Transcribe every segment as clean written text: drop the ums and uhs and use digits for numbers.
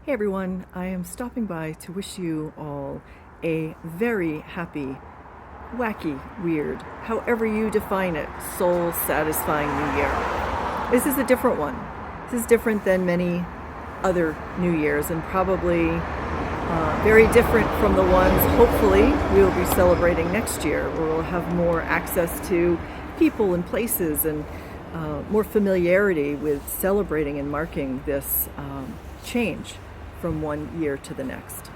Hey everyone, I am stopping by to wish you all a very happy, wacky, weird, however you define it, soul satisfying new year. This is a different one. This is different than many other New Years and probably very different from the ones hopefully we will be celebrating next year, where we'll have more access to people and places and more familiarity with celebrating and marking this change from one year to the next.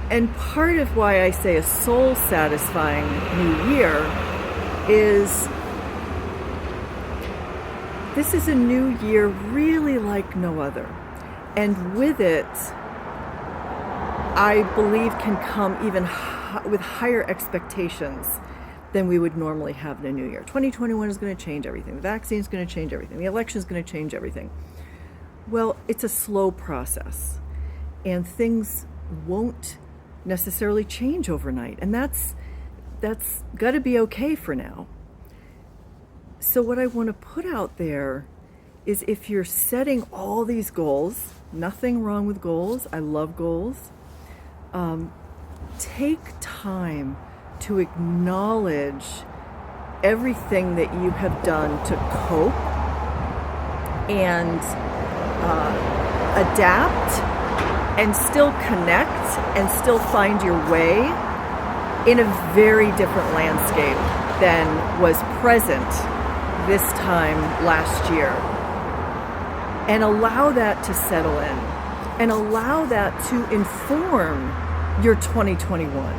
And part of why I say a soul satisfying new year is this is a new year really like no other. And with it, I believe can come even with higher expectations than we would normally have in a new year. 2021 is going to change everything. The vaccine is going to change everything. The election is going to change everything. Well, it's a slow process, and things won't necessarily change overnight, and that's got to be okay for now. So what I want to put out there is, if you're setting all these goals, nothing wrong with goals, I love goals, take time to acknowledge everything that you have done to cope and adapt and still connect and still find your way in a very different landscape than was present this time last year. And allow that to settle in and allow that to inform your 2021.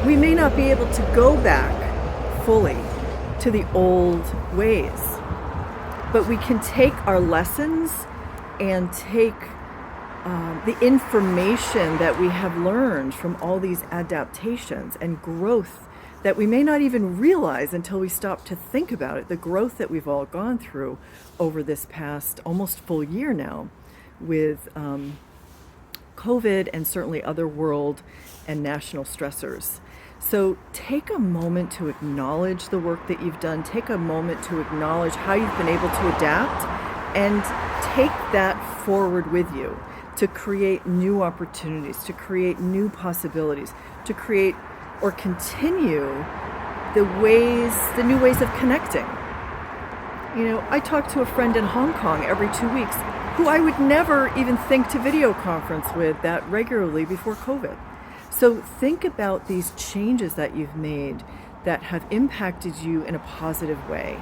We may not be able to go back fully to the old ways, but we can take our lessons and take the information that we have learned from all these adaptations and growth that we may not even realize until we stop to think about it, the growth that we've all gone through over this past almost full year now with COVID and certainly other world and national stressors. So take a moment to acknowledge the work that you've done. Take a moment to acknowledge how you've been able to adapt and take that forward with you to create new opportunities, to create new possibilities, to create or continue the new ways of connecting. You know, I talk to a friend in Hong Kong every 2 weeks who I would never even think to video conference with that regularly before COVID. So think about these changes that you've made that have impacted you in a positive way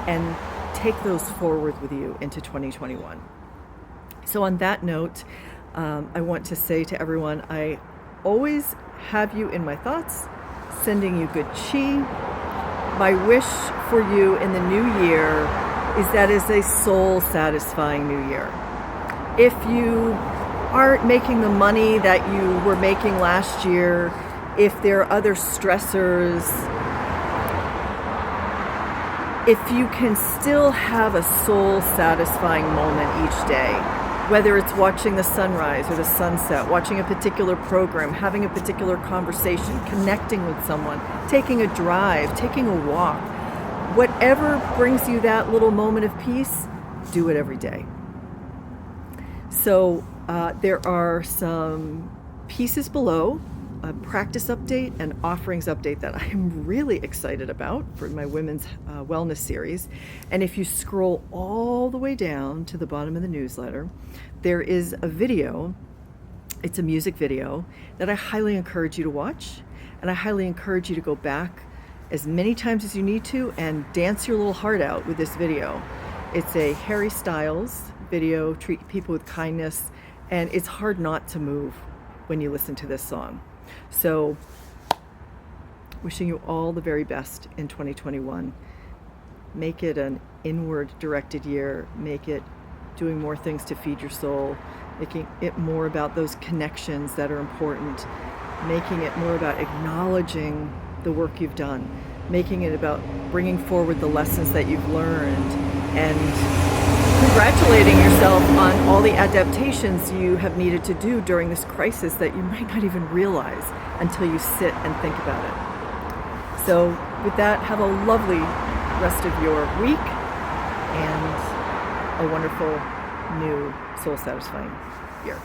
and take those forward with you into 2021. So on that note, I want to say to everyone, I always have you in my thoughts, sending you good chi. My wish for you in the new year is that it's a soul satisfying new year. If you aren't making the money that you were making last year, if there are other stressors, if you can still have a soul satisfying moment each day, whether it's watching the sunrise or the sunset, watching a particular program, having a particular conversation, connecting with someone, taking a drive, taking a walk, whatever brings you that little moment of peace, do it every day. So there are some pieces below, a practice update and offerings update that I am really excited about for my women's wellness series. And if you scroll all the way down to the bottom of the newsletter, there is a video. It's a music video that I highly encourage you to watch. And I highly encourage you to go back as many times as you need to and dance your little heart out with this video. It's a Harry Styles video, Treat People with Kindness, and it's hard not to move when you listen to this song. So, wishing you all the very best in 2021. Make it an inward directed year. Make it doing more things to feed your soul. Making it more about those connections that are important. Making it more about acknowledging the work you've done. Making it about bringing forward the lessons that you've learned and congratulating yourself on all the adaptations you have needed to do during this crisis that you might not even realize until you sit and think about it. So with that, have a lovely rest of your week and a wonderful new soul satisfying year.